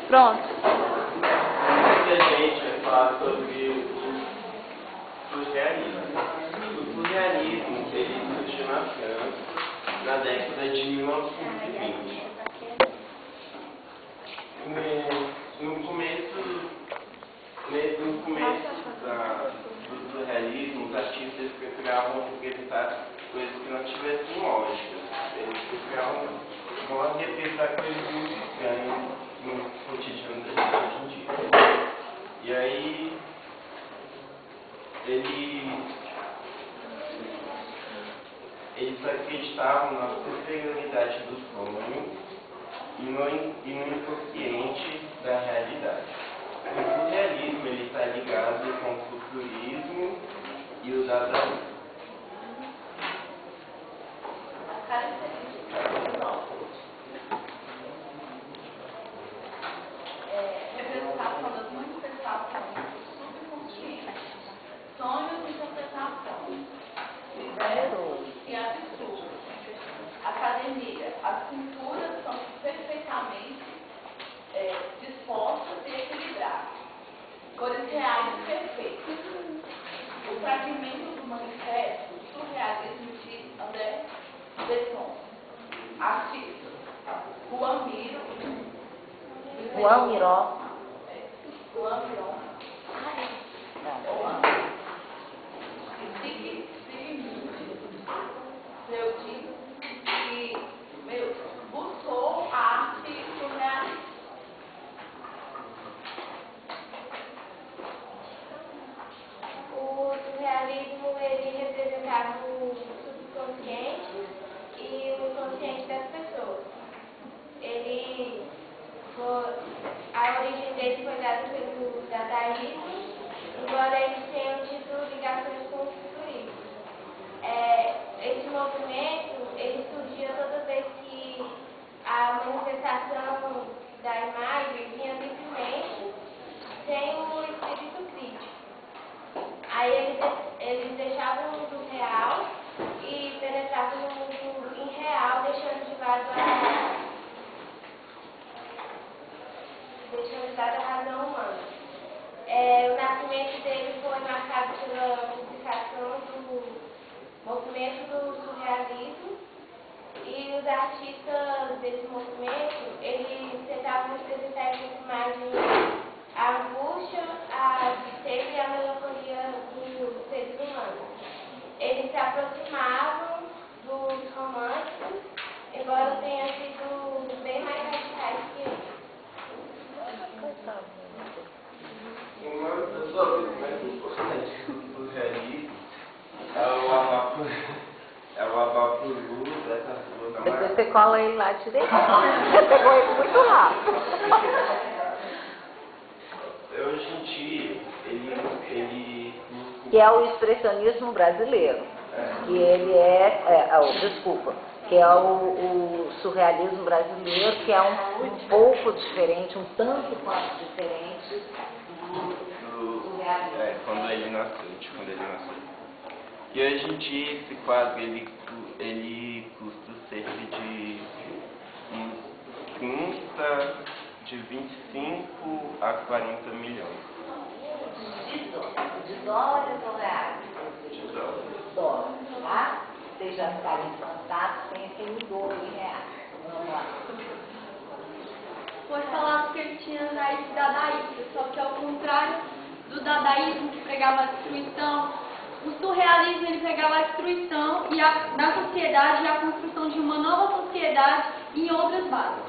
Pronto. Muita gente vai falar sobre o surrealismo. O surrealismo, ele surgiu na França na década de 1920. No começo do surrealismo, os artistas procuravam representar coisas que não tivessem lógica. Eles procuravam só representar coisas muito estranhas no cotidiano da gente hoje em dia. E aí, eles acreditavam na superioridade do sonho e no inconsciente da realidade. O surrealismo está ligado com o futurismo e o dadaísmo. Representação das manifestações do subconsciente, sonhos e interpretações, diversos e absurdos. Academia, as pinturas são perfeitamente dispostas e equilibradas, cores reais e perfeitas. O fragmento do manifesto surrealismo de André Breton, artista, Juan Miró, Freud e buscou a arte surrealista. O surrealismo ele representava o subconsciente e o consciente das pessoas. A origem dele foi dada pelo dadaísmo, embora eles tenham tido ligações com o futurismo. Esse movimento ele surgiu toda vez que a manifestação da imagem vinha livremente, sem o espírito crítico. Aí eles deixavam o mundo real e penetravam no mundo irreal, deixando de lado a razão humana. O nascimento dele foi marcado pela publicação do movimento do surrealismo e os artistas desse movimento, eles tentavam representar essa imagem a angústia, a tristeza e a melancolia dos seres humanos. Eles se aproximavam dos românticos, embora tenham sido bem mais radicais que eles. Uma das obras mais importantes do surrealismo é o Abapuru dessa rua da Depois você cola ele lá direito. Você pegou ele muito rápido. Hoje em dia, ele Que é o expressionismo brasileiro. Que ele que é o surrealismo brasileiro, que é um pouco diferente, um tanto quanto diferente do surrealismo. quando ele nasceu. E hoje em dia esse quadro ele custa cerca de de 25 a 40 milhões. De dólares ou reais? De dólares. Dólares, tá? Vocês já ficaram espantados, pensem em dólares e reais. Vamos lá. Foi falado que ele tinha raiz dadaísta, só que ao contrário do dadaísmo que pregava a destruição, o surrealismo ele pregava a destruição e na sociedade e a construção de uma nova sociedade em outras bases.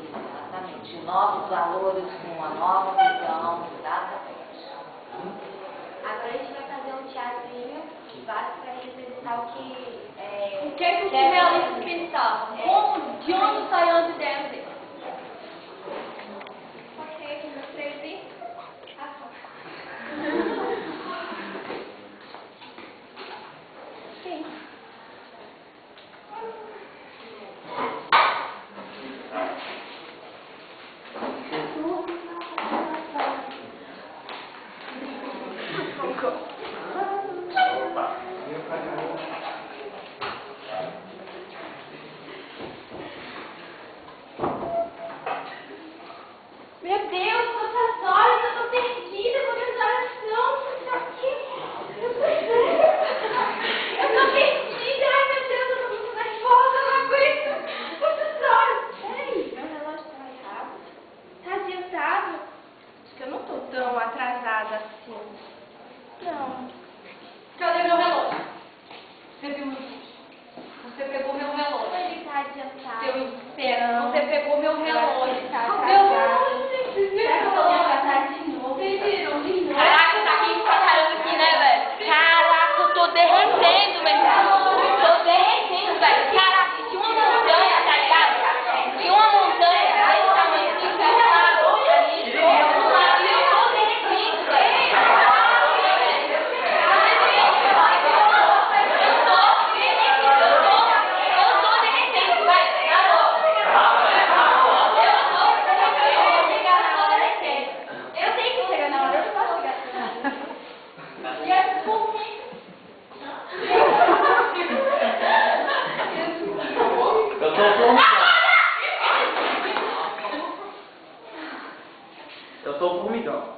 Exatamente. Novos valores com uma nova visão. Exatamente. Agora a gente vai fazer um teatrinho básico para representar o que O que os surrealistas pensavam? De onde saiu as ideias deles? Ok, aqui vocês e Sim. Opa! Meu Deus, quantas horas eu tô perdida, quantas horas são? Isso aqui. Eu tô perdida, ai meu Deus, eu tô muito nervosa, eu não aguento. Quantas horas? Peraí, meu relógio tá errado. Tá adiantado? Acho que eu não tô tão atrasada assim. Não. Cadê meu relógio? Você viu meu relógio? Você pegou meu relógio. Ele tá adiantado. Seu inferno, você pegou meu relógio. Tá Meu atrasado. relógio, vocês Será que eu viram? vou atrasar de novo? Vocês viram? De novo. Caraca, tá quente pra caramba aqui, né, velho? Caraca, eu tô derretendo, meu irmão. Tô derretendo, velho. Caraca, tinha uma montanha, tá ligado? Tinha uma montanha desse tamanho assim, que eu parou ali, e eu tô derretendo, velho. Eu tenho que chegar na hora, eu não posso chegar. E é por mim. Eu tô formigão. Eu tô formigão.